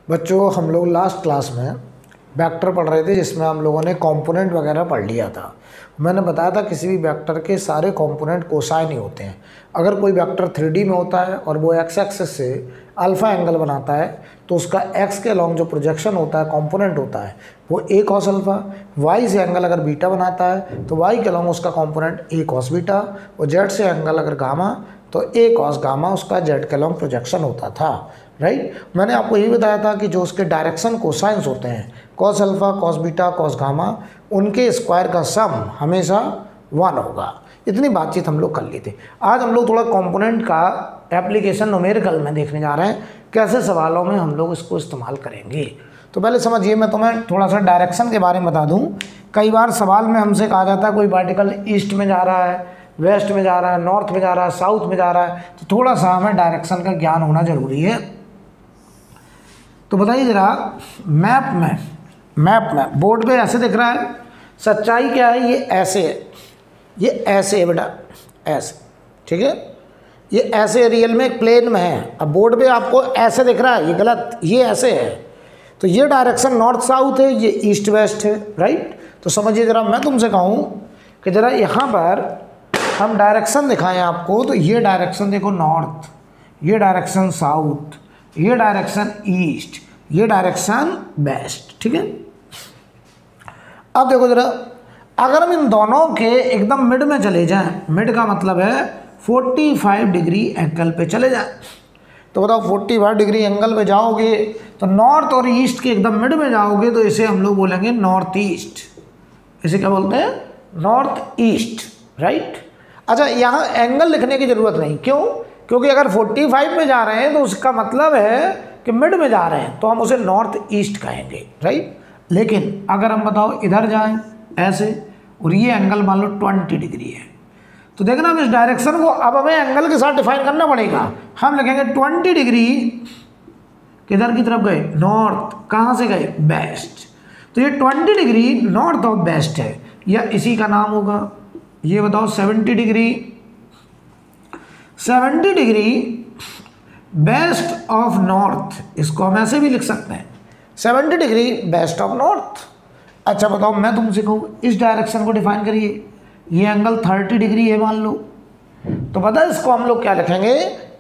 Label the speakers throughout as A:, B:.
A: बच्चों हम लोग लास्ट क्लास में वेक्टर पढ़ रहे थे जिसमें हम लोगों ने कंपोनेंट वगैरह पढ़ लिया था। मैंने बताया था किसी भी वेक्टर के सारे कंपोनेंट कोसाइन ही होते हैं। अगर कोई वेक्टर 3D में होता है और वो एक्स एक्सिस से अल्फा एंगल बनाता है तो उसका एक्स के अलॉन्ग जो प्रोजेक्शन होता है कंपोनेंट होता है वो ए कॉस अल्फा। वाई से एंगल अगर बीटा बनाता है तो वाई के अलॉन्ग उसका कंपोनेंट ए कॉस बीटा, और जेड से एंगल अगर गामा तो ए कॉस गामा उसका जेड के अलॉन्ग प्रोजेक्शन होता था। राइट, मैंने आपको यही बताया था कि जो उसके डायरेक्शन कोसाइंस होते हैं cos alpha, cos beta, cos gamma, उनके स्क्वायर का सम हमेशा 1 होगा। इतनी बातचीत हम लोग कर ली थी। आज हम लोग थोड़ा कंपोनेंट का एप्लीकेशन न्यूमेरिकल में देखने जा रहे हैं, कैसे सवालों में हम लोग इसको इस्तेमाल करेंगे। तो पहले समझिए, मैं तुम्हें थोड़ा सा डायरेक्शन के बारे में बता दूं। कई बार सवाल में हमसे कहा जाता है कोई पार्टिकल ईस्ट में जा रहा है, वेस्ट में जा रहा है, नॉर्थ में जा रहा है, साउथ में जा रहा है, तो थोड़ा सा हमें डायरेक्शन का ज्ञान होना जरूरी है। तो बताइए जरा, मैप में बोर्ड पे ऐसे दिख रहा है, सच्चाई क्या है? ये ऐसे है, ये ऐसे है बेटा, ऐसे, ठीक है, ये ऐसे रियल में एक प्लेन में है। अब बोर्ड पे आपको ऐसे दिख रहा है, ये गलत, ये ऐसे है। तो ये डायरेक्शन नॉर्थ साउथ है, ये ईस्ट वेस्ट है। राइट, तो समझिए जरा, मैं तुमसे कहूँ कि जरा यहाँ पर हम डायरेक्शन दिखाएं आपको, तो ये डायरेक्शन देखो नॉर्थ, ये डायरेक्शन साउथ, ये डायरेक्शन ईस्ट, ये डायरेक्शन वेस्ट। ठीक है, अब देखो जरा, अगर हम इन दोनों के एकदम मिड में चले जाएं, मिड का मतलब है 45 डिग्री एंगल पे चले जाएं, तो बताओ 45 डिग्री एंगल पे जाओगे तो नॉर्थ और ईस्ट के एकदम मिड में जाओगे, तो इसे हम लोग बोलेंगे नॉर्थ ईस्ट। इसे क्या बोलते हैं? North east. राइट, अच्छा, यहाँ एंगल लिखने की जरूरत नहीं, क्यों? क्योंकि अगर 45 में जा रहे हैं तो उसका मतलब है कि मिड में जा रहे हैं, तो हम उसे नॉर्थ ईस्ट कहेंगे। राइट, लेकिन अगर हम बताओ इधर जाएं ऐसे, और ये एंगल मान लो 20 डिग्री है, तो देखना हम इस डायरेक्शन को अब हमें एंगल के साथ डिफाइन करना पड़ेगा। हम लिखेंगे 20 डिग्री किधर की तरफ गए? नॉर्थ। कहाँ से गए? वेस्ट। तो ये 20 डिग्री नॉर्थ ऑफ वेस्ट है, या इसी का नाम होगा, ये बताओ 70 degree, 70 degree west of north. इसको हम ऐसे भी लिख सकते हैं, 70 डिग्री वेस्ट ऑफ नॉर्थ। अच्छा बताओ, मैं तुमसे कहूँ इस डायरेक्शन को डिफाइन करिए, ये एंगल 30 डिग्री है मान लो, तो पता है इसको हम लोग क्या लिखेंगे?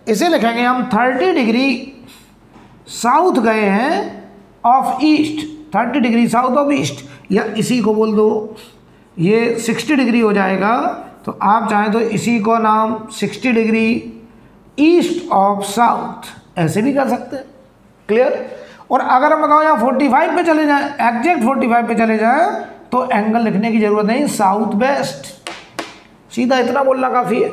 A: इसे लिखेंगे हम 30 डिग्री साउथ गए हैं of east, 30 degree south of east, या इसी को बोल दो ये 60 डिग्री हो जाएगा। तो आप चाहें तो इसी को नाम 60 डिग्री ईस्ट ऑफ साउथ ऐसे भी कर सकते हैं। क्लियर? और अगर हम बताओ यहाँ 45 पे चले जाएं, एग्जैक्ट 45 पे चले जाएं, तो एंगल लिखने की जरूरत नहीं, साउथ वेस्ट, सीधा इतना बोलना काफ़ी है।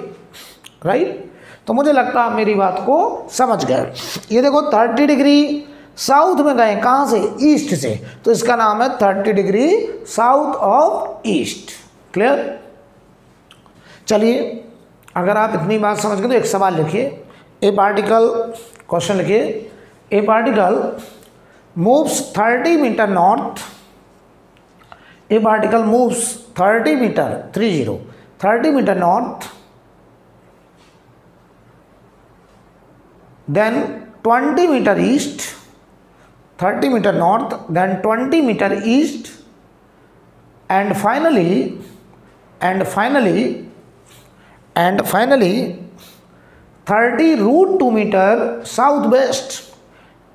A: राइट, तो मुझे लगता है मेरी बात को समझ गए। ये देखो 30 डिग्री साउथ में गए, कहाँ से? ईस्ट से, तो इसका नाम है 30 degree south of east. Clear? चलिए, अगर आप इतनी बात समझ गए तो एक सवाल लिखिए। ए पार्टिकल, क्वेश्चन लिखिए, a particle moves 30 metre north, a particle moves 30 metre 30 metre north, then 20 meter east, 30 meter north, then 20 meter east, and finally 30 root 2 meter southwest,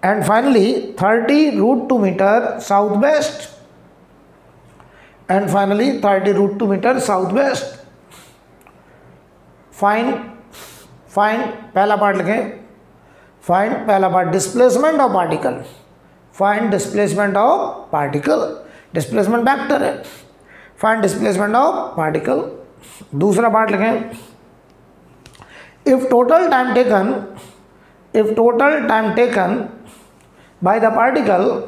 A: and finally 30 root 2 meter southwest, and finally 30 root 2 meter southwest. Find पहला part लिखें, find पहला part displacement of particle, find displacement of particle, displacement vector है, find displacement of particle. दूसरा part लिखें, if total time taken by the particle,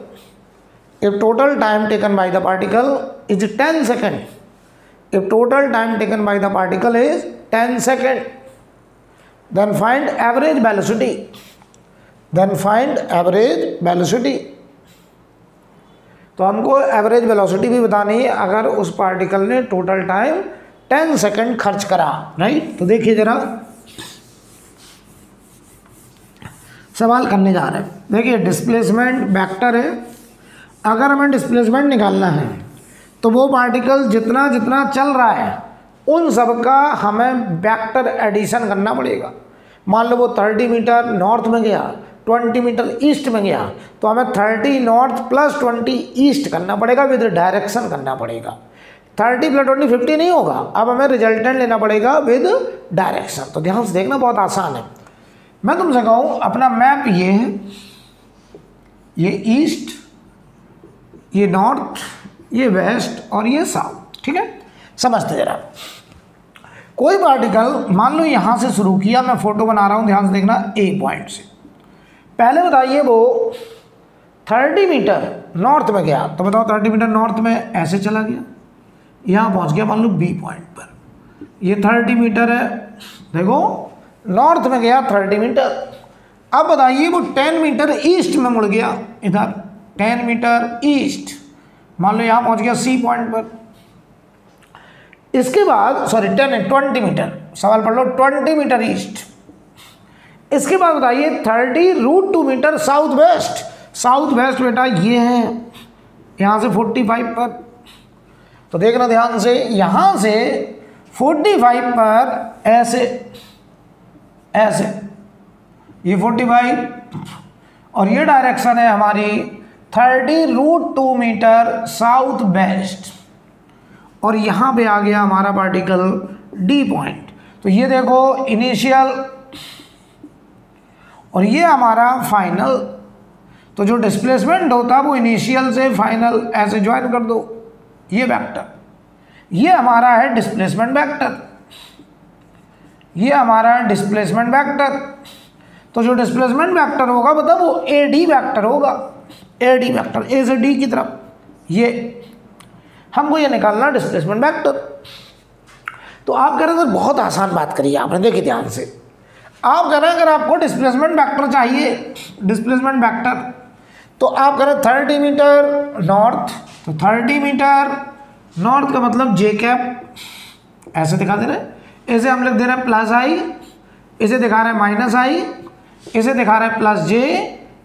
A: if total time taken by the particle is 10 second, if total time taken by the particle is 10 second, then find average velocity, तो हमको average velocity भी बतानी है अगर उस particle ने total time 10 second खर्च करा। राइट, तो देखिए जरा, सवाल करने जा रहे हैं। देखिए डिस्प्लेसमेंट वेक्टर है, अगर हमें डिस्प्लेसमेंट निकालना है तो वो पार्टिकल जितना जितना चल रहा है उन सब का हमें वेक्टर एडिशन करना पड़ेगा। मान लो वो 30 मीटर नॉर्थ में गया, 20 मीटर ईस्ट में गया, तो हमें 30 नॉर्थ प्लस 20 ईस्ट करना पड़ेगा, विद डायरेक्शन करना पड़ेगा। 30 प्लस 20 50 नहीं होगा, अब हमें रिजल्टेंट लेना पड़ेगा विद डायरेक्शन। तो ध्यान से देखना, बहुत आसान है। मैं तुमसे कहूँ अपना मैप ये है, ये ईस्ट, ये नॉर्थ, ये वेस्ट और ये साउथ, ठीक है। समझते जरा, कोई पार्टिकल मान लो यहाँ से शुरू किया, मैं फोटो बना रहा हूँ, ध्यान से देखना, ए पॉइंट से। पहले बताइए वो 30 मीटर नॉर्थ में गया, तो बताओ 30 मीटर नॉर्थ में ऐसे चला गया, यहाँ पहुँच गया मान लो बी पॉइंट पर। ये 30 मीटर है, देखो नॉर्थ में गया 30 मीटर। अब बताइए वो 10 मीटर ईस्ट में मुड़ गया, इधर 10 मीटर ईस्ट, मान लो यहाँ पहुँच गया सी पॉइंट पर। इसके बाद 20 मीटर, सवाल पढ़ लो, 20 मीटर ईस्ट। इसके बाद बताइए 30√2 metre south west. South west बेटा ये है, यहाँ से 45 पर। तो देखना ध्यान से, यहाँ से 45 पर ऐसे ऐसे, ये 45 और ये डायरेक्शन है हमारी 30√2 मीटर साउथ वेस्ट, और यहाँ पे आ गया हमारा पार्टिकल डी पॉइंट। तो ये देखो इनिशियल और ये हमारा फाइनल। तो जो डिस्प्लेसमेंट होता है वो इनिशियल से फाइनल ऐसे ज्वाइन कर दो, ये वेक्टर, ये हमारा है डिस्प्लेसमेंट वेक्टर, ये हमारा डिस्प्लेसमेंट वेक्टर। तो जो डिस्प्लेसमेंट वेक्टर होगा मतलब वो ए डी वेक्टर होगा, ए डी वेक्टर, ए से डी की तरफ। ये हमको ये निकालना डिस्प्लेसमेंट वेक्टर। तो आप कह रहे हैं सर बहुत आसान बात करी आपने, देखिए ध्यान से। आप कह रहे हैं अगर आपको डिस्प्लेसमेंट वेक्टर चाहिए, डिस्प्लेसमेंट वेक्टर, तो आप कह रहे हैं 30 मीटर नॉर्थ, तो 30 मीटर नॉर्थ का मतलब जे कैप, ऐसे दिखा दे रहे हैं। इसे हम लिख दे रहे हैं प्लस आई, इसे दिखा रहे हैं माइनस आई, इसे दिखा रहे हैं प्लस जे,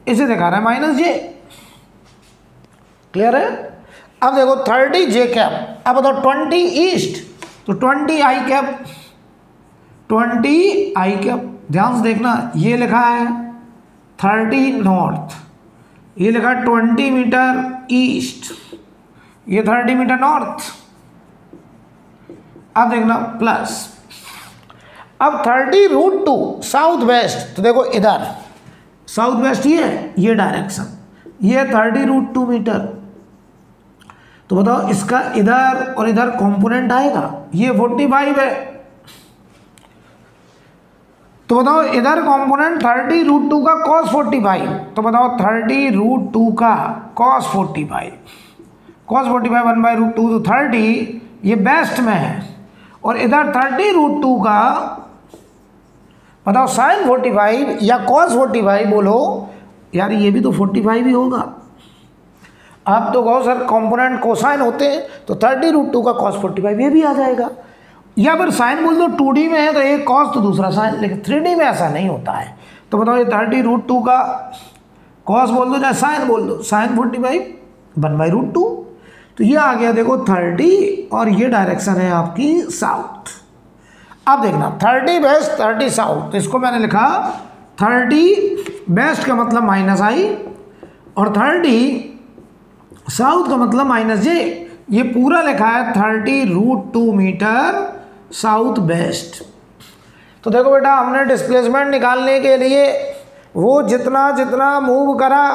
A: इसे दिखा रहे हैं माइनस जे। क्लियर है? अब देखो 30 जे कैप, अब बताओ 20 ईस्ट, तो 20 आई कैप, 20 आई कैप। ध्यान से देखना, ये लिखा है 30 नॉर्थ, ये लिखा है 20 मीटर ईस्ट, ये 30 मीटर नॉर्थ। अब देखना प्लस, अब 30√2 साउथ वेस्ट, तो देखो इधर साउथ वेस्ट ये डायरेक्शन, ये 30√2 मीटर। तो बताओ इसका इधर और इधर कंपोनेंट आएगा, ये 45 है। तो बताओ इधर कंपोनेंट 30√2 का cos 45, तो बताओ 30√2 का cos 45, cos 45 1/√2, तो 30 ये बेस्ट में है, और इधर 30√2 का बताओ sin 45 या cos 45, बोलो यार ये भी तो 45 ही होगा। आप तो कहो सर कंपोनेंट कोसाइन होते हैं, तो 30√2 का cos 45 ये भी आ जाएगा। या फिर साइन बोल दो, 2D में है तो एक cos तो दूसरा साइन, लेकिन 3D में ऐसा नहीं होता है। तो बताओ ये 30√2 का cos बोल दो, चाहे साइन बोल दो, sin 45 1/√2। तो ये आ गया देखो 30, और ये डायरेक्शन है आपकी साउथ। अब देखना 30 वेस्ट 30 साउथ, तो इसको मैंने लिखा 30 वेस्ट का मतलब माइनस आई, और 30 साउथ का मतलब माइनस जे। ये पूरा लिखा है 30√2 मीटर साउथ वेस्ट। तो देखो बेटा, हमने डिस्प्लेसमेंट निकालने के लिए वो जितना जितना मूव करा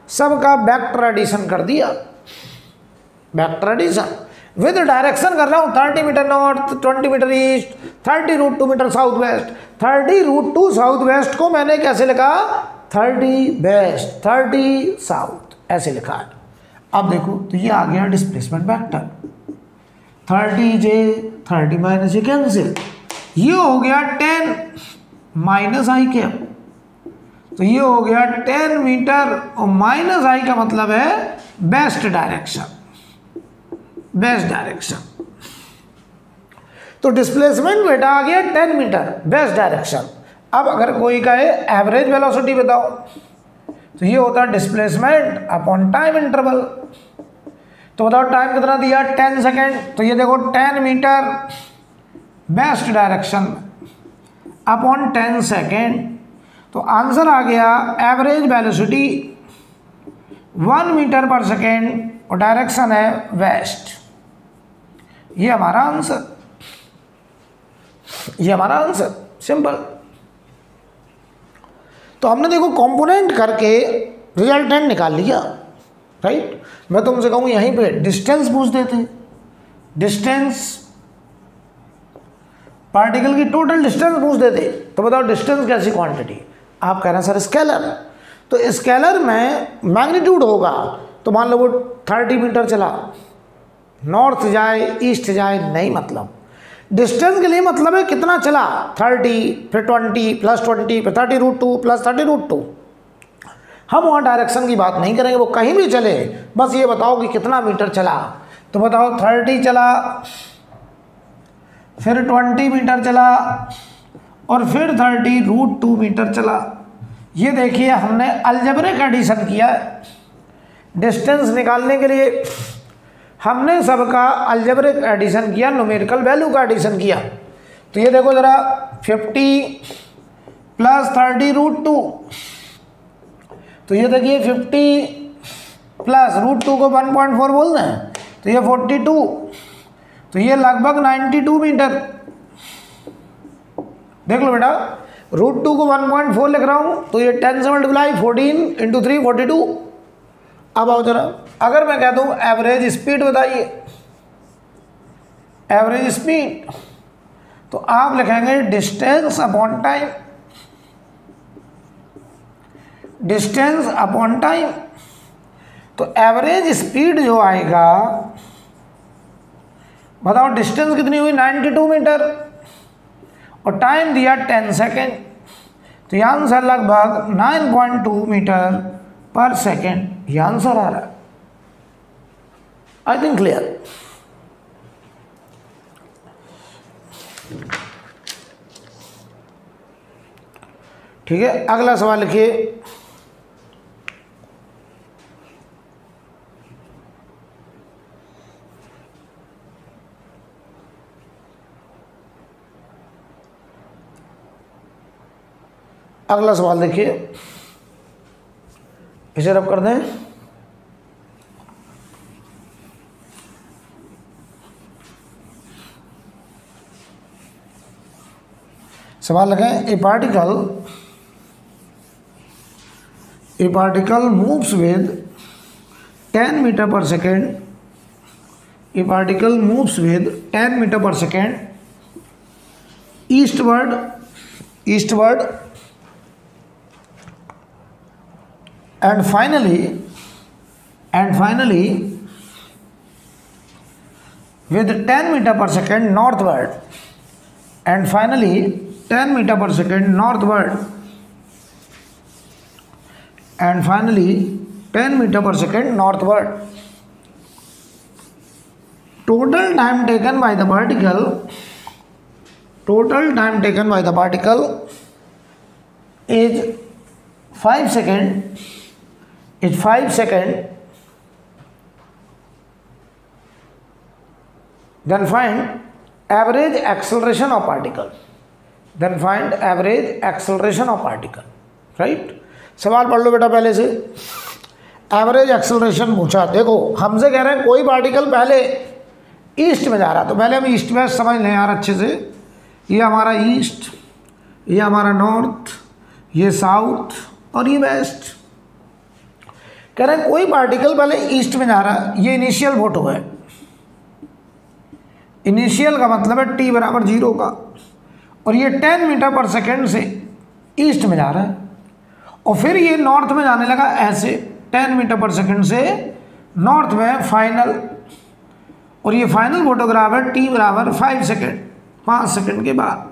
A: सबका वेक्टर एडिशन कर दिया, वेक्टर एडिशन विद डायरेक्शन कर रहा हूँ। 30 metre north, 20 metre east, 30√2 metre south west. 30√2 south west को मैंने कैसे लिखा, 30 वेस्ट 30 साउथ, ऐसे लिखा है। अब देखो तो ये आ गया डिस्प्लेसमेंट वेक्टर, 30 जे 30 माइनस ये कैंसिल, ये हो गया 10 माइनस आई कैप, तो ये हो गया 10 मीटर, और माइनस आई का मतलब है बेस्ट डायरेक्शन, बेस्ट डायरेक्शन। तो डिस्प्लेसमेंट बेटा आ गया 10 मीटर बेस्ट डायरेक्शन। अब अगर कोई कहे एवरेज वेलोसिटी बताओ, तो ये होता है डिस्प्लेसमेंट अपॉन टाइम इंटरवल। तो बताओ टाइम कितना दिया, 10 सेकेंड, तो ये देखो 10 metre west direction upon 10 second, तो आंसर आ गया average velocity 1 metre per second और डायरेक्शन है वेस्ट। ये हमारा आंसर, ये हमारा आंसर, सिंपल। तो हमने देखो कंपोनेंट करके रिजल्टेंट निकाल लिया, राइट। मैं तुमसे कहूँ यहीं पे डिस्टेंस पूछ देते, डिस्टेंस पार्टिकल की टोटल डिस्टेंस पूछ देते, तो बताओ डिस्टेंस कैसी क्वांटिटी। आप कह रहे हैं सर स्केलर, तो स्केलर में मैग्नीट्यूड होगा, तो मान लो वो 30 मीटर चला, नॉर्थ जाए ईस्ट जाए नहीं मतलब, डिस्टेंस के लिए मतलब है कितना चला, 30 फिर 20 प्लस 20 फिर 30√2 प्लस 30√2। हम वहाँ डायरेक्शन की बात नहीं करेंगे, वो कहीं भी चले, बस ये बताओ कि कितना मीटर चला। तो बताओ 30 चला, फिर 20 मीटर चला और फिर 30√2 मीटर चला। ये देखिए हमने अलजेब्रिक एडिशन किया, डिस्टेंस निकालने के लिए हमने सबका अलजेब्रिक एडिशन किया, न्यूमेरिकल वैल्यू का एडिशन किया। तो ये देखो ज़रा 50 प्लस 30√2, तो ये देखिए 50 प्लस √2 को 1.4 बोल रहे हैं, तो ये 42, तो ये लगभग 92 मीटर। देख लो बेटा, √2 को 1.4 लिख रहा हूँ, तो ये 10 से मल्टीप्लाई 14 × 3 42। अब आओ जरा, अगर मैं कह दूँ एवरेज स्पीड बताइए, एवरेज स्पीड, तो आप लिखेंगे distance upon time, distance upon time. तो एवरेज स्पीड जो आएगा, बताओ डिस्टेंस कितनी हुई 92 मीटर और टाइम दिया 10 सेकेंड, तो ये आंसर लगभग 9.2 मीटर पर सेकेंड, ये आंसर आ रहा है। I think clear. ठीक है, अगला सवाल लिखिए। अगला सवाल देखिए, इसे रब कर दें। सवाल लिखें, a particle moves with 10 metre per second, a particle moves with 10 metre per second eastward and finally with 10 meter per second northward, and finally 10 meter per second northward, and finally 10 meter per second northward. Total time taken by the particle is 5 seconds. Is 5 seconds. Then find average acceleration of particle. Right? सवाल पढ़ लो बेटा पहले से। Average acceleration पूछा, देखो हमसे कह रहे हैं कोई पार्टिकल पहले ईस्ट में जा रहा, तो पहले हम ईस्ट वेस्ट समझ लें यार अच्छे से। ये हमारा ईस्ट, ये हमारा नॉर्थ, ये साउथ और ये वेस्ट। कह रहे हैं कोई पार्टिकल पहले ईस्ट में जा रहा है, ये इनिशियल फोटो है। इनिशियल का मतलब है t बराबर 0 का, और ये 10 मीटर पर सेकेंड से ईस्ट में जा रहा है, और फिर ये नॉर्थ में जाने लगा ऐसे 10 मीटर पर सेकेंड से नॉर्थ में फाइनल, और ये फाइनल फोटोग्राफ है t बराबर 5 सेकेंड, 5 सेकेंड के बाद।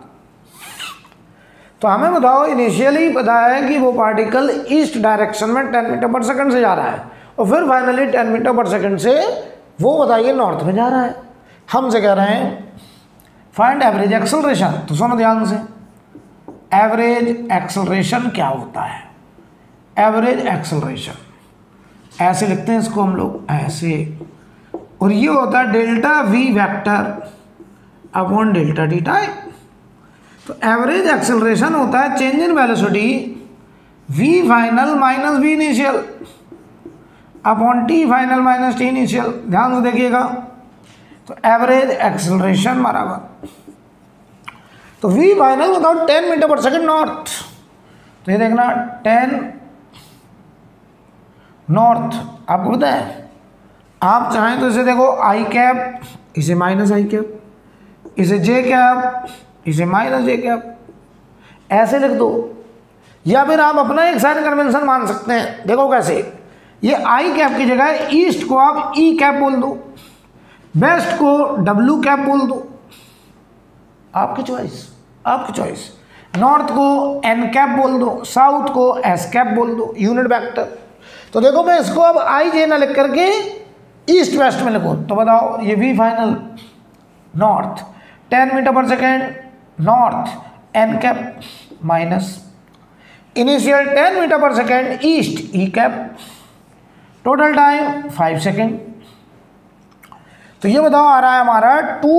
A: तो हमें बताओ इनिशियली पता है कि वो पार्टिकल ईस्ट डायरेक्शन में 10 मीटर पर सेकंड से जा रहा है, और फिर फाइनली 10 मीटर पर सेकंड से वो बताइए नॉर्थ में जा रहा है। हमसे कह रहे हैं फाइंड एवरेज एक्सेलरेशन। तो सुनो ध्यान से, एवरेज एक्सेलरेशन क्या होता है? एवरेज एक्सेलरेशन ऐसे लिखते हैं इसको हम लोग, ऐसे, और ये होता है delta V vector upon delta T time. तो एवरेज एक्सेलरेशन होता है change in velocity V final minus V initial upon T final minus T initial. ध्यान से देखिएगा, तो एवरेज एक्सेलरेशन बराबर, तो वी फाइनल बताओ 10 मीटर पर सेकेंड नॉर्थ, तो ये देखना 10 नॉर्थ। आपको पता है, आप चाहें तो इसे देखो आई कैप, इसे माइनस आई कैप, इसे जे कैप, इसे माइनस जे कैप, ऐसे लिख दो, या फिर आप अपना एक साइन कन्वेंशन मान सकते हैं। देखो कैसे, ये आई कैप की जगह ईस्ट को आप ई कैप बोल दो, वेस्ट को डब्ल्यू कैप बोल दो, आपकी चॉइस, आपकी चॉइस। नॉर्थ को एन कैप बोल दो, साउथ को एस कैप बोल दो, यूनिट वेक्टर। तो देखो मैं इसको अब आई जे ना लिख करके ईस्ट वेस्ट में लिखूँ, तो बताओ ये V final north 10 metre per second north N cap minus initial 10 metre per second east E cap, total time 5 second. तो ये बताओ आ रहा है हमारा 2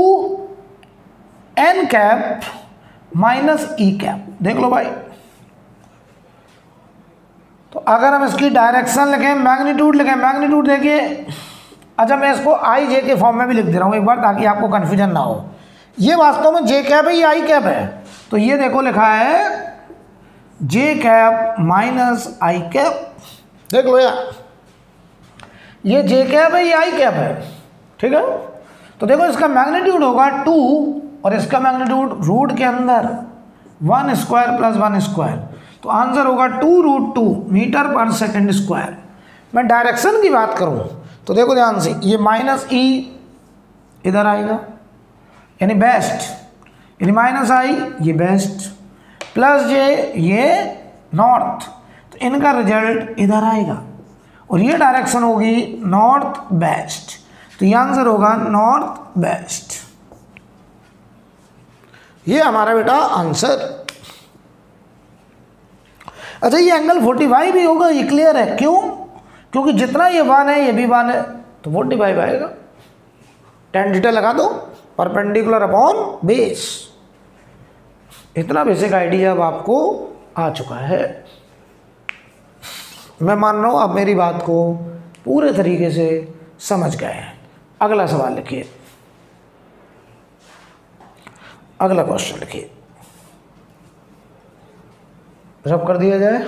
A: N cap minus E cap. देख लो भाई, तो अगर हम इसकी डायरेक्शन लिखें, मैग्नीट्यूड लिखें, मैग्नीट्यूड देखिए, अच्छा मैं इसको आई जे के फॉर्म में भी लिख दे रहा हूँ एक बार, ताकि आपको कन्फ्यूजन ना हो। ये वास्तव में जे कैप है, ये आई कैप है, तो ये देखो लिखा है जे कैप माइनस आई कैप। देख लो यार, ये जे कैप है, ये आई कैप है, ठीक है। तो देखो इसका मैग्नीट्यूड होगा 2 और इसका मैग्नीट्यूड रूट के अंदर 1 स्क्वायर प्लस 1 स्क्वायर, तो आंसर होगा 2√2 मीटर पर सेकेंड स्क्वायर। मैं डायरेक्शन की बात करूं तो देखो ध्यान से, ये माइनस ई इधर आएगा यानी बेस्ट, यानी माइनस आई ये बेस्ट, प्लस जे ये नॉर्थ, तो इनका रिजल्ट इधर आएगा, और ये डायरेक्शन होगी नॉर्थ वेस्ट, तो ये आंसर होगा नॉर्थ वेस्ट। ये हमारा बेटा आंसर। अच्छा ये एंगल 45 भी होगा, ये क्लियर है, क्यों? क्योंकि जितना ये 1 है ये भी 1 है, तो 45 आएगा। tan थीटा लगा दो, परपेंडिकुलर अपॉन बेस। इतना बेसिक आइडिया अब आपको आ चुका है। मैं मान रहा हूं आप मेरी बात को पूरे तरीके से समझ गए हैं। अगला सवाल लिखिए, अगला क्वेश्चन लिखिए, रब कर दिया जाए।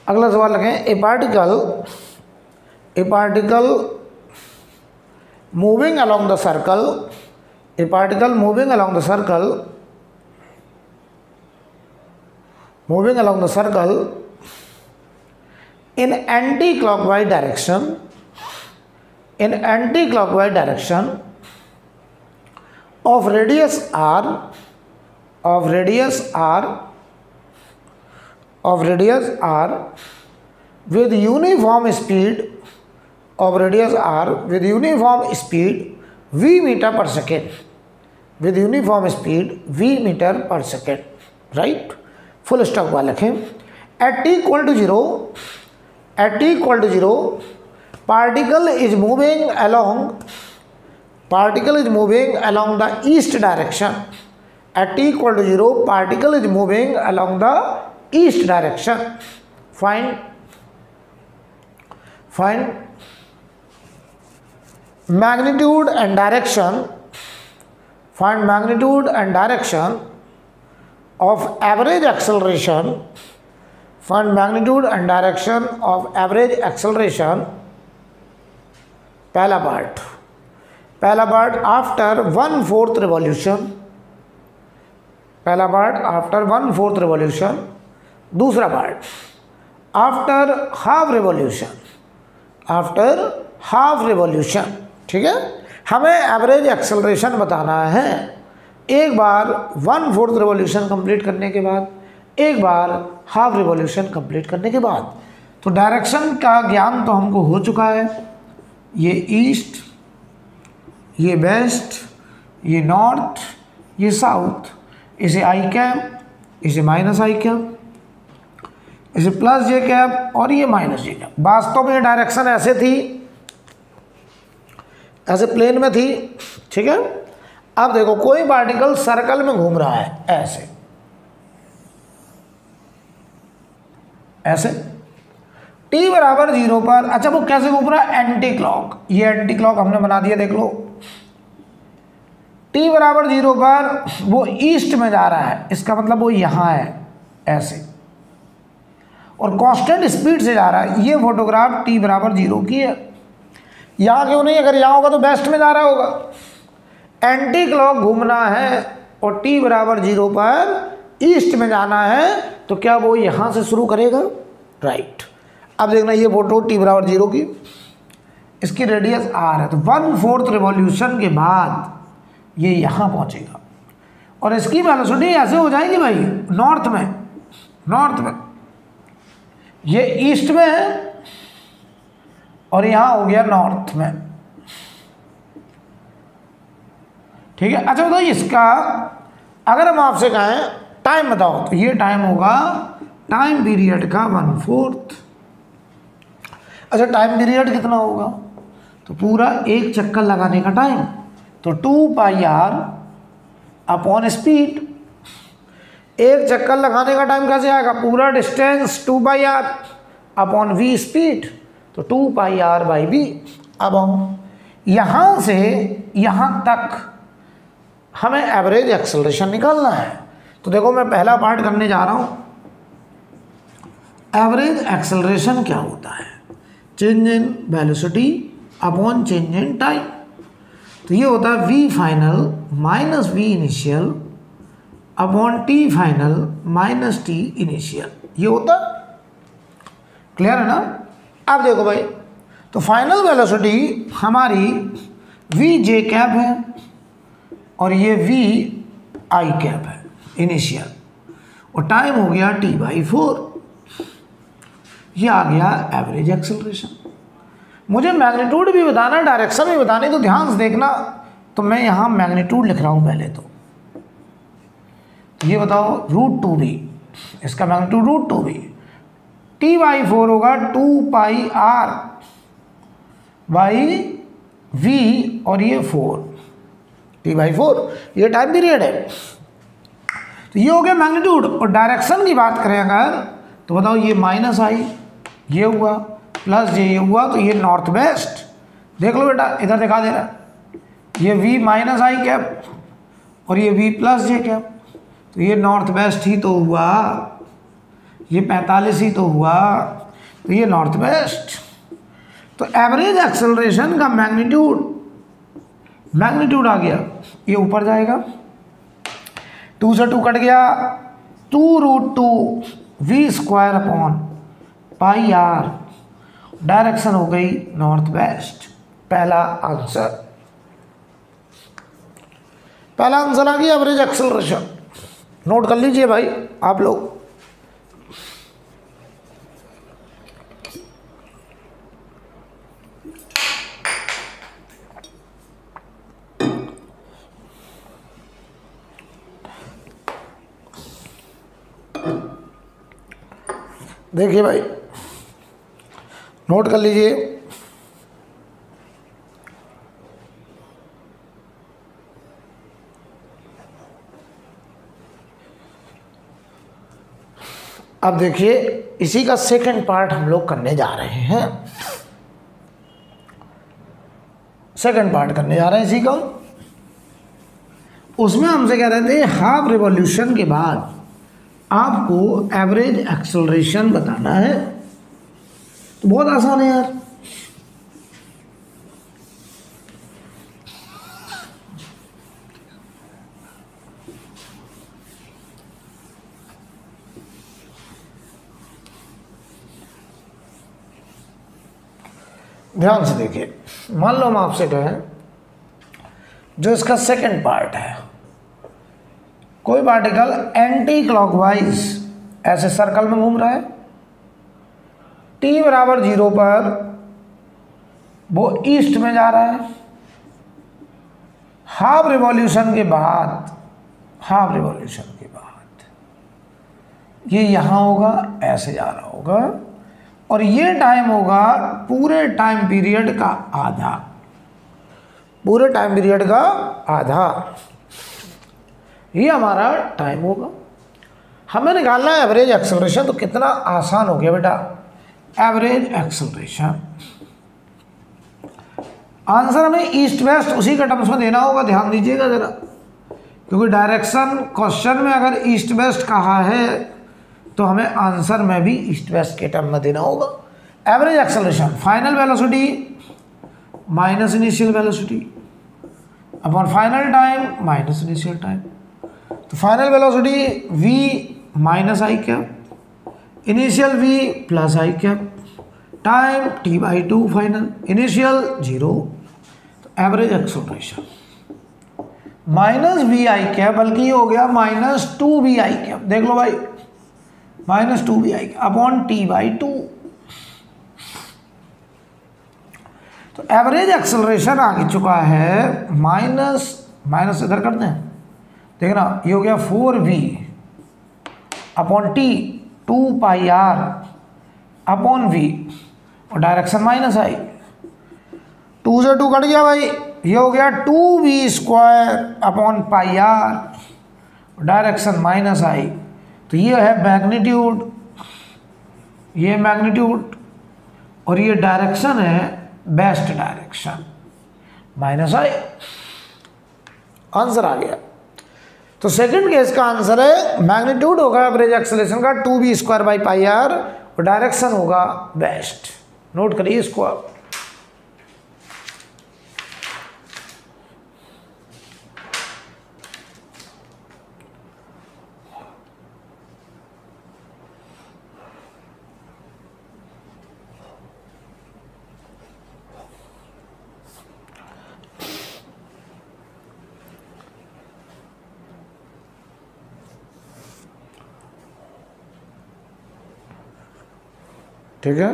A: अगला सवाल लिखें, a particle moving along the circle, a particle moving along the circle, in anti-clockwise direction, of radius r with uniform speed v meter per second, right? Full stop वाला लिखें। at t equal to 0 particle is moving along the east direction. At t equal to 0 particle is moving along the east direction. Find magnitude and direction. Find magnitude and direction of average acceleration. Find magnitude and direction of average acceleration. पहला part after 1/4 revolution. दूसरा part after half revolution, after half revolution, ठीक है। हमें average acceleration बताना है एक बार 1/4 revolution complete करने के बाद, एक बार हाफ रिवॉल्यूशन कंप्लीट करने के बाद। तो डायरेक्शन का ज्ञान तो हमको हो चुका है, ये ईस्ट, ये वेस्ट, ये नॉर्थ, ये साउथ, इसे आई कैप, इसे माइनस आई कैप, इसे प्लस जे कैप और ये माइनस जे कैप। वास्तव में डायरेक्शन ऐसे थी, ऐसे प्लेन में थी, ठीक है। अब देखो कोई पार्टिकल सर्कल में घूम रहा है, ऐसे ऐसे t बराबर 0 पर। अच्छा वो कैसे घूम रहा है? एंटी क्लॉक, ये एंटी क्लॉक हमने बना दिया, देख लो। t बराबर 0 पर वो ईस्ट में जा रहा है, इसका मतलब वो यहाँ है ऐसे, और कांस्टेंट स्पीड से जा रहा है। ये फोटोग्राफ t बराबर 0 की है। यहाँ क्यों नहीं? अगर यहाँ होगा तो वेस्ट में जा रहा होगा। एंटी क्लॉक घूमना है और t बराबर 0 पर ईस्ट में जाना है, तो क्या वो यहाँ से शुरू करेगा? राइट। अब देखना ये फोटो t बराबर 0 की, इसकी रेडियस r है, तो 1/4 रिवॉल्यूशन के बाद ये यहाँ पहुँचेगा और इसकी वेलोसिटी ऐसे हो जाएगी भाई, नॉर्थ में, नॉर्थ में, ये ईस्ट में है और यहाँ हो गया नॉर्थ में, ठीक है। अच्छा बताओ इसका अगर हम आपसे कहें टाइम बताओ, तो ये टाइम होगा टाइम पीरियड का 1/4। अच्छा टाइम पीरियड कितना होगा? तो पूरा एक चक्कर लगाने का टाइम, तो 2πr अपॉन स्पीड। एक चक्कर लगाने का टाइम कैसे आएगा? पूरा distance 2πr upon v speed, तो 2πr/v। अब हम यहाँ से यहाँ तक हमें एवरेज एक्सेलरेशन निकालना है। तो देखो मैं पहला पार्ट करने जा रहा हूँ। एवरेज एक्सेलरेशन क्या होता है? Change in velocity upon change in time. तो ये होता है v final minus v initial upon t final minus t initial, ये होता। क्लियर है ना? अब देखो भाई, तो फाइनल वेलोसिटी हमारी v j कैप है और ये v i कैप है इनिशियल, और टाइम हो गया t/4। ये आ गया एवरेज एक्सेलरेशन। मुझे मैग्नीट्यूड भी बताना, डायरेक्शन भी बतानी, तो ध्यान से देखना। तो मैं यहाँ मैग्नीट्यूड लिख रहा हूँ पहले तो ये बताओ √2v, इसका मैग्नीट्यूड √2v, t/4 होगा 2πr/v और ये 4, t/4 ये टाइम पीरियड है। तो ये हो गया मैग्नीट्यूड। और डायरेक्शन की बात करें अगर, तो बताओ ये माइनस आई ये हुआ, प्लस जे ये हुआ, तो ये नॉर्थ वेस्ट। देख लो बेटा, इधर दिखा दे रहा है, ये v माइनस आई कैप और ये v प्लस जे कैप, तो ये नॉर्थ वेस्ट ही तो हुआ, ये 45 ही तो हुआ, तो ये नॉर्थ वेस्ट। तो एवरेज एक्सेलरेशन का मैग्नीट्यूड आ गया, ये ऊपर जाएगा, 2 से 2 कट गया, 2√2v² अपॉन πr। डायरेक्शन हो गई नॉर्थ वेस्ट। पहला आंसर आ गया एवरेज एक्सेलरेशन। नोट कर लीजिए भाई आप लोग। देखिए भाई, नोट कर लीजिए। अब देखिए इसी का सेकंड पार्ट हम लोग करने जा रहे हैं। सेकंड पार्ट करने जा रहे हैं इसी का। उसमें हमसे कह रहे थे हाफ रिवॉल्यूशन के बाद आपको एवरेज एक्सेलरेशन बताना है। तो बहुत आसान है यार। ध्यान से देखिए, मान लो हम आपसे कहें जो इसका सेकंड पार्ट है, कोई पार्टिकल एंटी क्लॉकवाइज ऐसे सर्कल में घूम रहा है, t बराबर 0 पर वो ईस्ट में जा रहा है, हाफ रिवॉल्यूशन के बाद ये यहाँ होगा, ऐसे जा रहा होगा, और ये टाइम होगा पूरे टाइम पीरियड का आधा, ये हमारा टाइम होगा। हमें निकालना है एवरेज एक्सेलरेशन। तो कितना आसान हो गया बेटा, एवरेज एक्सेलरेशन। आंसर हमें ईस्ट वेस्ट उसी के टर्म्स में देना होगा, ध्यान दीजिएगा जरा, क्योंकि डायरेक्शन क्वेश्चन में अगर ईस्ट वेस्ट कहा है तो हमें आंसर में भी ईस्ट वेस्ट के टर्म में देना होगा। Average acceleration, final velocity minus initial velocity upon final time minus initial time. तो final velocity v minus I cap, initial v plus I cap, time t/2 final, initial 0। तो average acceleration minus v I cap, बल्कि ये हो गया minus 2v आई cap, देख लो भाई, minus 2v आई cap upon t/2। तो एवरेज एक्सेलरेशन आ चुका है माइनस इधर करते हैं, देखना ये हो गया 4v upon t 2πr upon v, और डायरेक्शन माइनस आई, 2 से 2 कट गया भाई, ये हो गया 2v² upon πr, direction minus आई। तो ये है मैग्नीट्यूड, ये मैग्नीट्यूड, और ये डायरेक्शन है बेस्ट डायरेक्शन, माइनस आई। आंसर आ गया। तो सेकंड केस का आंसर है मैग्नीट्यूड होगा एवरेज एक्सेलरेशन का 2v² πr, और डायरेक्शन होगा बेस्ट। नोट करिए इसको आप। ठीक है,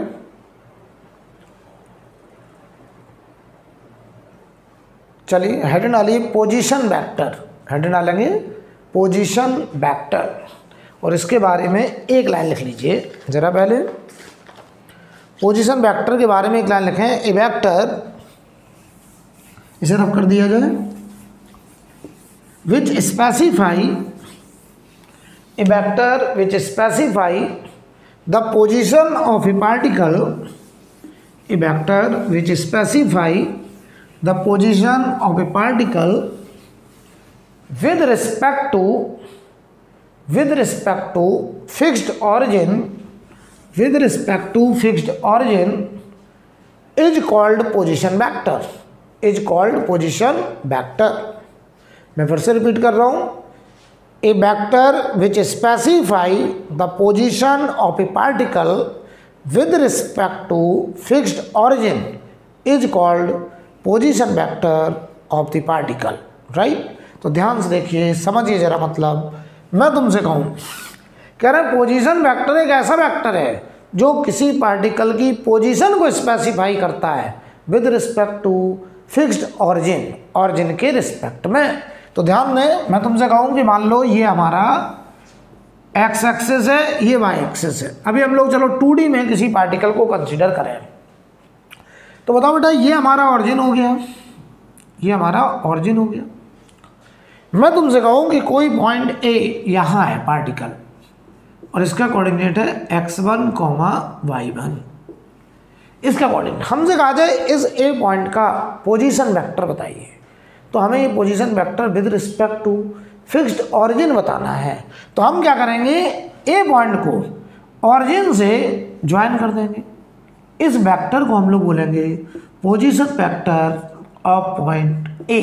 A: चलिए हेड डालिए पोजीशन वेक्टर, हेड डालेंगे पोजीशन वेक्टर, और इसके बारे में एक लाइन लिख लीजिए जरा। पहले पोजीशन वेक्टर के बारे में एक लाइन लिखें। ए वेक्टर, इसे रब कर दिया जाए, which specify, a vector which specify the position of a particle, a vector which specify the position of a particle with respect to fixed origin, is called position vector, मैं फिर से repeat कर रहा हूं, a vector which specify the position of a particle with respect to fixed origin is called position vector of the particle, right? तो ध्यान से देखिए, समझिए जरा, मतलब मैं तुमसे कहूँ, कह रहे हैं पोजीशन वेक्टर एक ऐसा वेक्टर है जो किसी पार्टिकल की पोजीशन को स्पेसिफाई करता है with respect to fixed origin के रिस्पेक्ट में। तो ध्यान दें, मैं तुमसे कहूँ कि मान लो ये हमारा एक्स एक्सिस है, ये वाई एक्सिस है। अभी हम लोग चलो 2D में किसी पार्टिकल को कंसीडर करें, तो बताओ बेटा, ये हमारा ऑरिजिन हो गया, ये हमारा ऑरिजिन हो गया। मैं तुमसे कहूँ कि कोई पॉइंट ए यहाँ है पार्टिकल, और इसका कोऑर्डिनेट है x1, y1, इसका कोऑर्डिनेट। हमसे कहा जाए इस ए पॉइंट का पोजीशन वेक्टर बताइए, तो हमें ये position vector with respect to fixed origin बताना है। तो हम क्या करेंगे, ए पॉइंट को ऑरिजिन से ज्वाइन कर देंगे, इस वेक्टर को हम लोग बोलेंगे position vector of point A.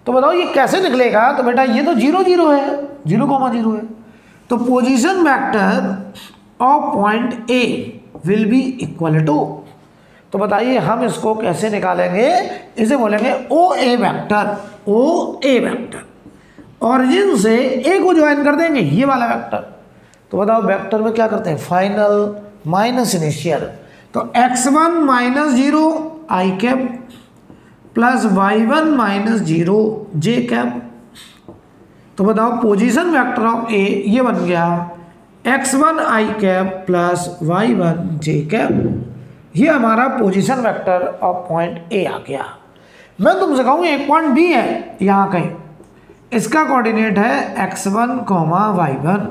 A: तो बताओ ये कैसे निकलेगा, तो बेटा ये तो 0 0 है, 0,0 है, तो position vector of point A will be equal to तो बताइए हम इसको कैसे निकालेंगे, इसे बोलेंगे O A vector, O A vector. Origin से ए को ज्वाइन कर देंगे, ये वाला वेक्टर। तो बताओ वेक्टर में क्या करते हैं, फाइनल माइनस इनिशियल। तो x1 माइनस 0 आई कैप प्लस y1 माइनस 0 जे कैप। तो बताओ पोजीशन वेक्टर ऑफ ए ये बन गया x1 I cap plus y1 J cap. ये हमारा position vector of point A आ गया। मैं तुमसे कहूँ एक पॉइंट बी है यहाँ कहीं, इसका कोऑर्डिनेट है x1, y1।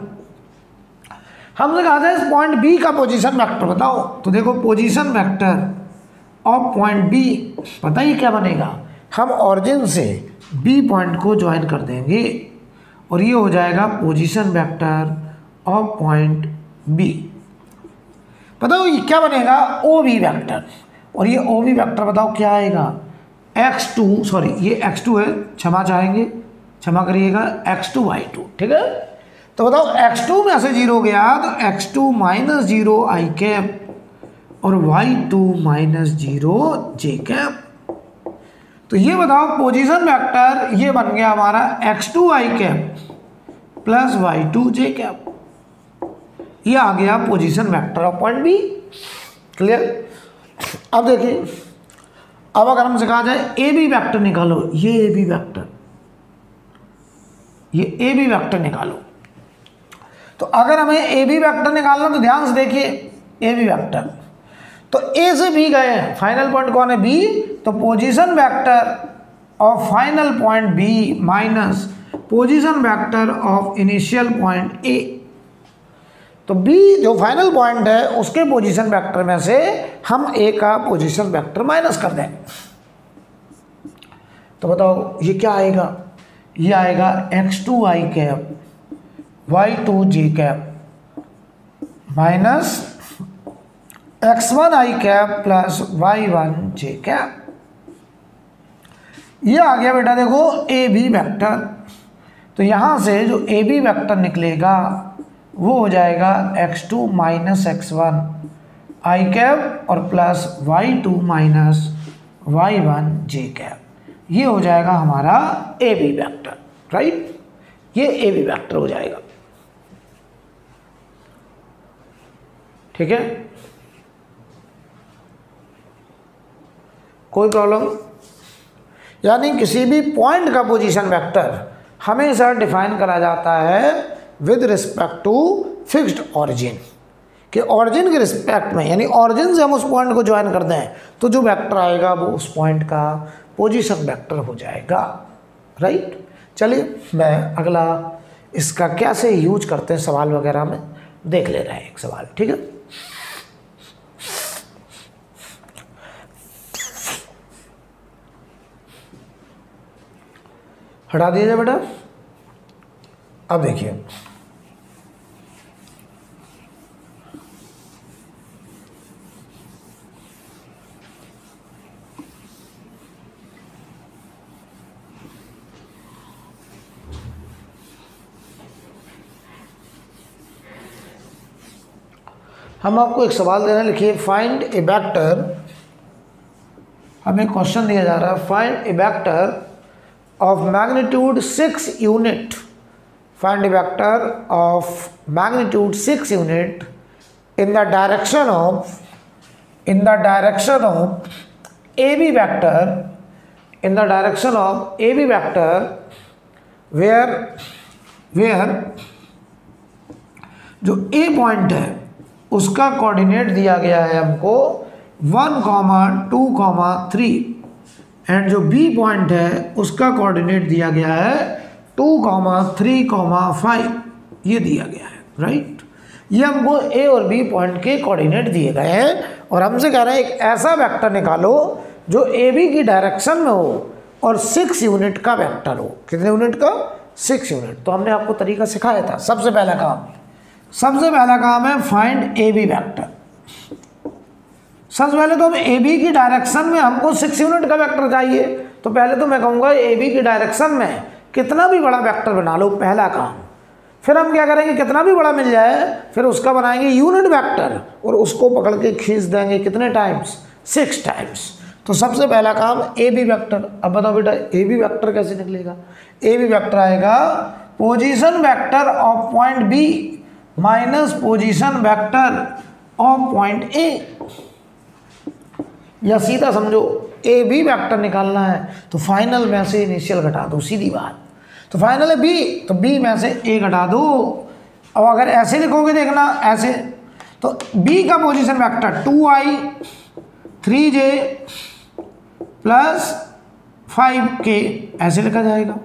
A: हमसे कहा था इस पॉइंट बी का पोजीशन वेक्टर बताओ। तो देखो position vector of point B पता ही क्या बनेगा, हम ऑरिजिन से बी पॉइंट को ज्वाइन कर देंगे और ये हो जाएगा position vector of point B. बताओ ये क्या बनेगा, ओ बी वेक्टर। और ये ओ बी वेक्टर बताओ क्या आएगा, x2 सॉरी ये x2 है, क्षमा चाहेंगे, क्षमा करिएगा, x2 y2, ठीक है। तो बताओ x2 में से 0 गया तो x2 माइनस 0 आई कैप और y2 माइनस 0 जे कैप। तो ये बताओ पोजीशन वेक्टर ये बन गया हमारा x2 I cap plus y2 J cap. ये आ गया position vector of point B. Clear. अब देखिए, अब अगर हमसे कहा जाए ए बी वेक्टर निकालो, ये ए बी वेक्टर, ये ए बी वेक्टर निकालो। तो अगर हमें ए बी वेक्टर निकालना तो ध्यान से देखिए, ए बी वेक्टर तो ए से बी गए हैं, फाइनल पॉइंट कौन है, बी। तो position vector of final point B minus position vector of initial point A. तो बी जो फाइनल पॉइंट है उसके पोजीशन वेक्टर में से हम ए का पोजीशन वेक्टर माइनस कर देंगे। तो बताओ ये क्या आएगा, ये आएगा x2 I cap y2 J cap minus x1 I cap plus y1 J cap. ये आ गया बेटा देखो ए बी वेक्टर। तो यहाँ से जो ए बी वेक्टर निकलेगा वो हो जाएगा x2 minus x1 I cap और plus y2 minus y1 J cap. ये हो जाएगा हमारा ए बी वेक्टर, राइट। ये ए बी वेक्टर हो जाएगा, ठीक है। कोई प्रॉब्लम, यानी किसी भी पॉइंट का पोजीशन वेक्टर हमेशा डिफाइन करा जाता है with respect to fixed origin, कि ऑरिजिन के रिस्पेक्ट में, यानी ऑरिजिन से हम उस पॉइंट को ज्वाइन कर दें तो जो वेक्टर आएगा वो उस पॉइंट का पोजीशन वेक्टर हो जाएगा, राइट। चलिए मैं अगला इसका कैसे यूज करते हैं सवाल वगैरह में देख ले रहे हैं एक सवाल, ठीक है। हटा दीजिए बेटा। अब देखिए हम आपको एक सवाल दे रहे हैं, लिखिए फाइंड ए वेक्टर। हमें क्वेश्चन दिया जा रहा है find a vector of magnitude 6 unit, find a vector of magnitude 6 unit in the direction of A B vector, in the direction of A B vector where जो A point है उसका coordinate दिया गया है हमको 1, 2, 3 एंड जो B point है उसका कोऑर्डिनेट दिया गया है 2, 3, 5 ये दिया गया है, राइट। ये हमको ए और बी पॉइंट के कोऑर्डिनेट दिए गए हैं और हमसे कह रहे हैं एक ऐसा वेक्टर निकालो जो ए बी की डायरेक्शन में हो और 6 यूनिट का वेक्टर हो। कितने यूनिट का, 6 यूनिट। तो हमने आपको तरीका सिखाया था। सबसे पहला काम है फाइंड ए बी वेक्टर। सबसे पहले तो हम ए बी की डायरेक्शन में हमको 6 यूनिट का वेक्टर चाहिए। तो पहले तो मैं कहूँगा ए बी की डायरेक्शन में कितना भी बड़ा वेक्टर बना लो, पहला काम। फिर हम क्या करेंगे, कितना भी बड़ा मिल जाए फिर उसका बनाएंगे यूनिट वेक्टर और उसको पकड़ के खींच देंगे कितने टाइम्स, 6 टाइम्स। तो सबसे पहला काम ए बी वेक्टर। अब बताओ बेटा ए बी वेक्टर कैसे निकलेगा? ए बी वेक्टर आएगा position vector of point B minus position vector of point A, या सीधा समझो ए बी वेक्टर निकालना है तो फाइनल में से इनिशियल घटा दो, सीधी बात। तो फाइनल है बी, तो बी में से ए घटा दो। अब अगर ऐसे लिखोगे देखना ऐसे, तो बी का position vector 2i 3j plus 5k ऐसे लिखा जाएगा,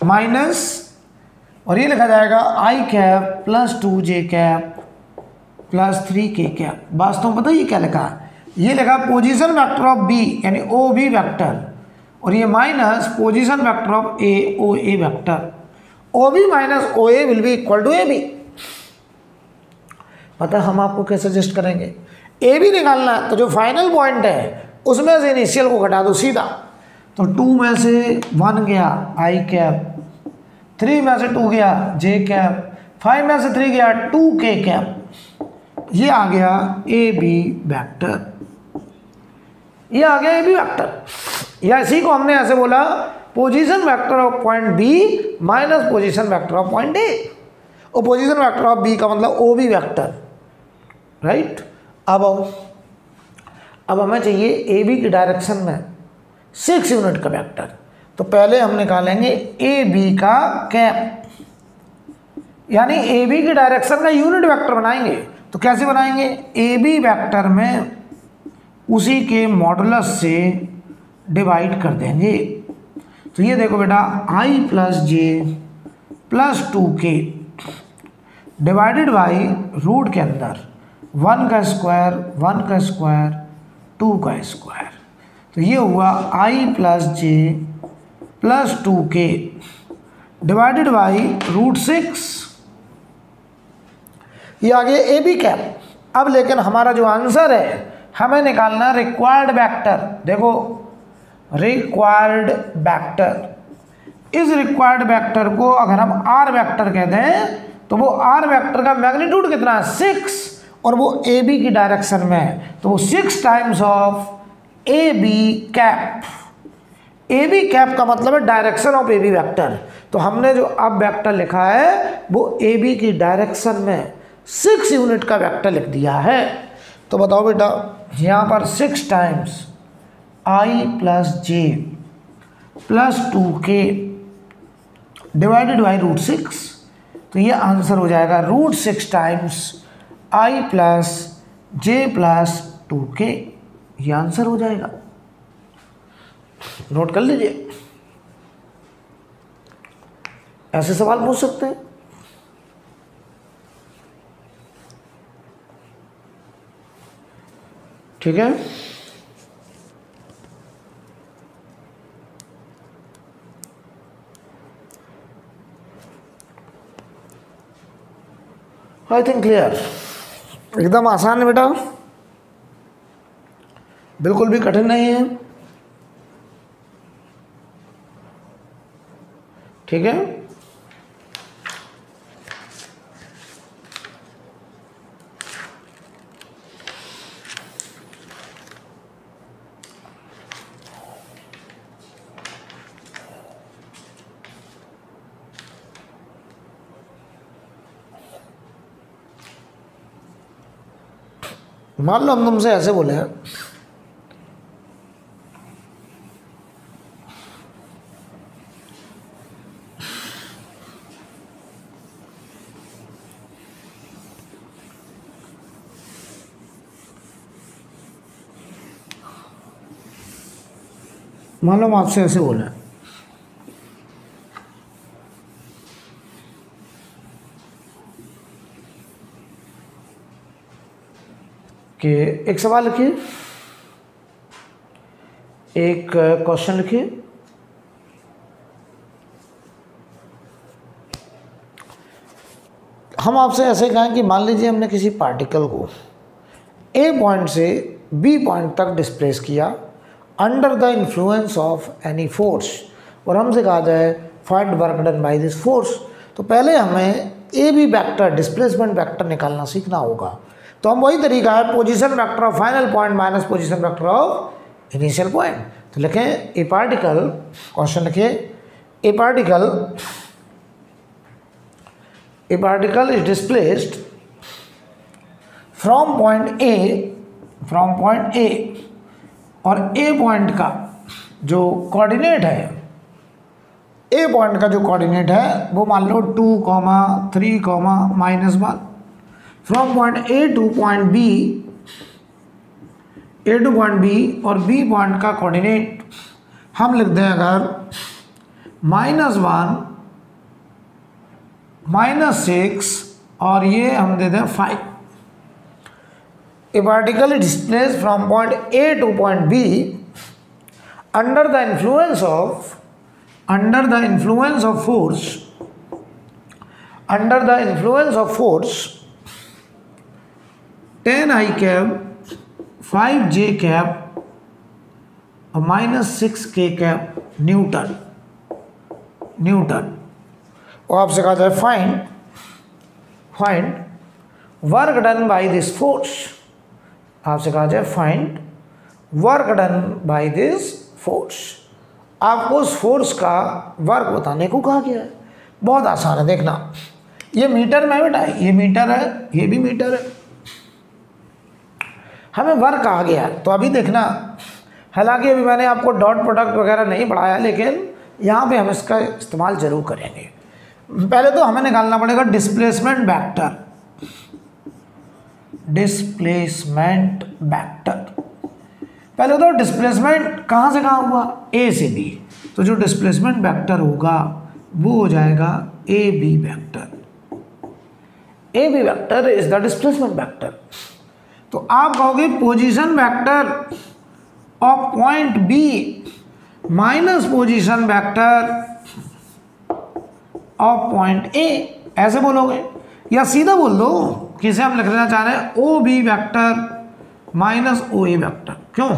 A: माइनस और ये लिखा जाएगा i cap plus 2j cap plus 3k cap. वास्तव में पता है ये क्या लिखा है? ये लिखा पोजीशन वेक्टर ऑफ बी यानी ओ बी वेक्टर, और ये minus position vector of A O A vector. O B minus O A will be equal to A B. पता हम आपको कैसे सजेस्ट करेंगे? ए बी निकालना है तो जो फाइनल पॉइंट है उसमें से इनिशियल को घटा दो सीधा। तो 2 में से 1 गया आई कैप, 3 में से 2 गया जे कैप, 5 में से 3 गया 2k कैप। ये आ गया ए बी वैक्टर, ये आ गया ए बी वैक्टर। या इसी को हमने ऐसे बोला position vector of point B minus position vector of point A. और पोजीशन वेक्टर ऑफ बी का मतलब ओ बी वैक्टर, राइट। अब हमें चाहिए ए बी की डायरेक्शन में 6 यूनिट का वेक्टर। तो पहले हम निकालेंगे ए बी का कैप, यानी ए बी की डायरेक्शन का यूनिट वेक्टर बनाएंगे। तो कैसे बनाएंगे? ए बी वेक्टर में उसी के मॉडुलस से डिवाइड कर देंगे। तो ये देखो बेटा i plus J plus 2k divided by root के अंदर 1 का स्क्वायर 1 का स्क्वायर 2 का स्क्वायर। तो ये हुआ i plus J plus 2k divided by root 6। ये आ गया ए बी कैप। अब लेकिन हमारा जो आंसर है हमें निकालना रिक्वायर्ड वेक्टर। देखो रिक्वायर्ड वेक्टर, इस रिक्वायर्ड वेक्टर को अगर हम आर वेक्टर कहते हैं तो वो आर वेक्टर का मैग्नीट्यूड कितना है? 6, और वो ए बी की डायरेक्शन में है तो वो 6 times of A B cap. A B cap का मतलब है direction of A B vector. तो हमने जो अब वेक्टर लिखा है वो ए बी की डायरेक्शन में 6 यूनिट का वेक्टर लिख दिया है। तो बताओ बेटा यहाँ पर 6 times i plus J plus 2k divided by root 6। तो ये आंसर हो जाएगा root 6 times i plus J plus 2k। ये आंसर हो जाएगा, नोट कर लीजिए। ऐसे सवाल पूछ सकते हैं। ठीक है, आई थिंक क्लियर, एकदम आसान है बेटा, बिल्कुल भी कठिन नहीं है। ठीक है, मान लो हम तुमसे ऐसे बोले हैं मान लो हम आपसे ऐसे बोले कि एक सवाल लिखिए, एक क्वेश्चन लिखिए, हम आपसे ऐसे कहें कि मान लीजिए हमने किसी पार्टिकल को ए पॉइंट से बी पॉइंट तक डिस्प्लेस किया under the influence of any force, और हमसे कहा जाए find work done by this force. तो पहले हमें A B vector displacement vector निकालना सीखना होगा। तो हम वही तरीका है, position vector of final point minus position vector of initial point. तो लिखें ए पार्टिकल, क्वेश्चन लिखिए a particle is displaced from point A और ए पॉइंट का जो कोऑर्डिनेट है, ए पॉइंट का जो कोऑर्डिनेट है वो मान लो 2, 3, -1 from point A to point B और बी पॉइंट का कोऑर्डिनेट हम लिख दें अगर -1, -6 और ये हम दे दें 5। ए particle displace from point A to point be under the influence of force 10I cap 5J cap और -6K कैप न्यूटन। और आपसे कहा जाए find work done by this force, आपसे कहा जाए find work done by this force. आपको उस फोर्स का वर्क बताने को कहा गया है। बहुत आसान है, देखना ये मीटर में बेटा, ये मीटर है, ये भी मीटर है, हमें वर्क कहा गया है। तो अभी देखना, हालांकि अभी मैंने आपको डॉट प्रोडक्ट वगैरह नहीं पढ़ाया, लेकिन यहाँ पे हम इसका इस्तेमाल जरूर करेंगे। पहले तो हमें निकालना पड़ेगा डिस्प्लेसमेंट वेक्टर। पहले तो डिस्प्लेसमेंट कहाँ से कहाँ हुआ, ए से बी, तो जो डिस्प्लेसमेंट वेक्टर होगा वो हो जाएगा A B vector is the displacement vector. तो आप कहोगे position vector of point B minus position vector of point A, ऐसे बोलोगे, या सीधा बोल दो कि इसे हम लिख लेना चाह रहे हैं O B vector minus O A vector. क्यों?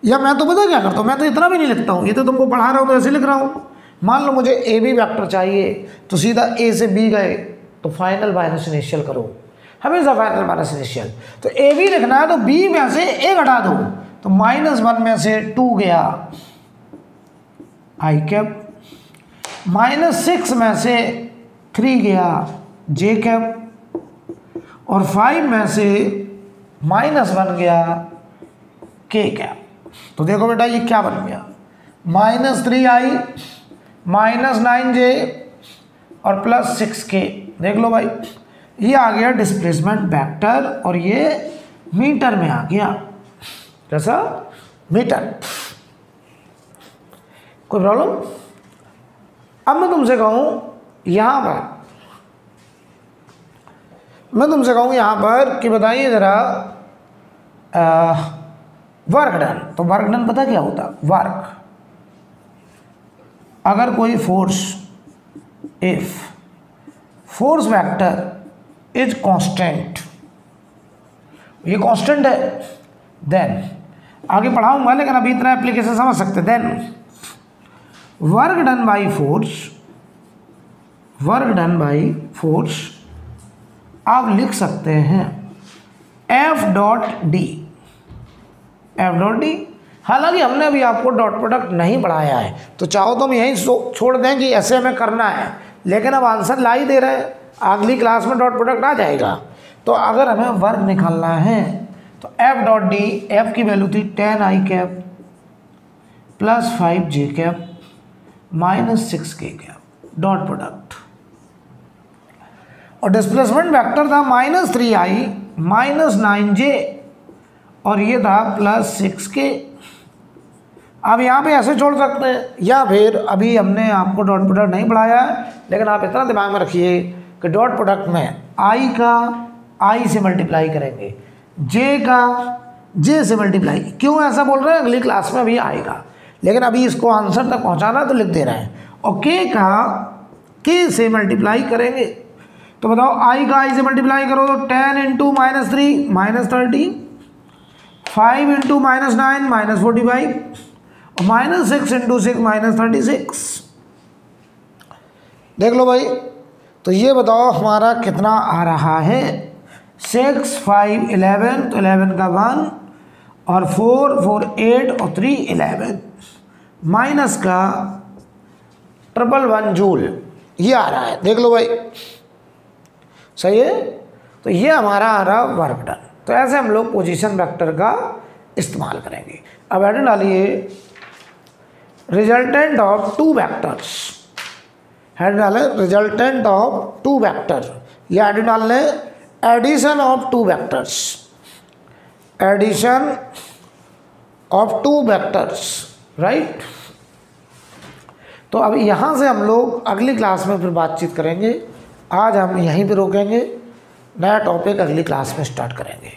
A: या मैं तो पता क्या करता हूँ, मैं तो इतना भी नहीं लिखता हूँ, ये तो तुमको पढ़ा रहा हूँ तो ऐसे लिख रहा हूँ। मान लो मुझे ए बी वेक्टर चाहिए, तो सीधा ए से बी गए तो फाइनल माइनस इनिशियल करो, हमेशा फाइनल माइनस इनिशियल। तो ए बी लिखना है तो बी में से ए घटा दो, तो -1 में से 2 गया आई कैप, -6 में से 3 गया जे कैप, और 5 में से -1 गया के कैप। तो देखो बेटा ये क्या बन गया, -3i -9j और +6k। देख लो भाई, ये आ गया डिस्प्लेसमेंट वेक्टर और ये मीटर में आ गया, कैसा मीटर। कोई प्रॉब्लम? अब मैं तुमसे कहूँ यहाँ पर कि बताइए ज़रा वर्क डन। तो वर्क डन पता क्या होता? वर्क, अगर कोई force, if force vector is constant, ये कांस्टेंट है, देन आगे पढ़ाऊंगा लेकिन अभी इतना एप्लीकेशन समझ सकते। Then work done by force आप लिख सकते हैं F डॉट डी। हालांकि हमने अभी आपको डॉट प्रोडक्ट नहीं पढ़ाया है, तो चाहो तो हम यहीं छोड़ दें कि ऐसे हमें करना है, लेकिन अब आंसर ला ही दे रहे हैं, अगली क्लास में डॉट प्रोडक्ट आ जाएगा। तो अगर हमें वर्क निकालना है तो F डॉट डी, F की वैल्यू थी 10i cap +5j cap -6k cap, dot product. और डिस्प्लेसमेंट वेक्टर था -3i -9j और ये था +6k। अब यहाँ पे ऐसे छोड़ सकते हैं, या फिर अभी हमने आपको डॉट प्रोडक्ट नहीं पढ़ाया है, लेकिन आप इतना दिमाग में रखिए कि डॉट प्रोडक्ट में i का i से मल्टीप्लाई करेंगे, j का j से मल्टीप्लाई। क्यों ऐसा बोल रहे हैं, अगली क्लास में अभी आएगा, लेकिन अभी इसको आंसर तक पहुँचाना तो लिख दे रहे हैं। और k का k से मल्टीप्लाई करेंगे, तो बताओ i का i से मल्टीप्लाई करो तो 10 × -3 -30, 5 × -9 -45 और -6 × 6 -36। देख लो भाई, तो ये बताओ हमारा कितना आ रहा है, 6 5 11, तो 11 का 1 और 4 4 8 और 3 11 माइनस का 111 जूल, ये आ रहा है, देख लो भाई, सही है। तो ये हमारा आ रहा वर्क डन। तो ऐसे हम लोग पोजीशन वेक्टर का इस्तेमाल करेंगे। अब ऐड डालिए resultant of two vectors, head डाले रिजल्टेंट ऑफ टू वेक्टर, या ऐड डाल लें addition of two vectors, addition of two vectors, right. तो अब यहाँ से हम लोग अगली क्लास में फिर बातचीत करेंगे। आज हम यहीं पे रोकेंगे, नया टॉपिक अगली क्लास में स्टार्ट करेंगे।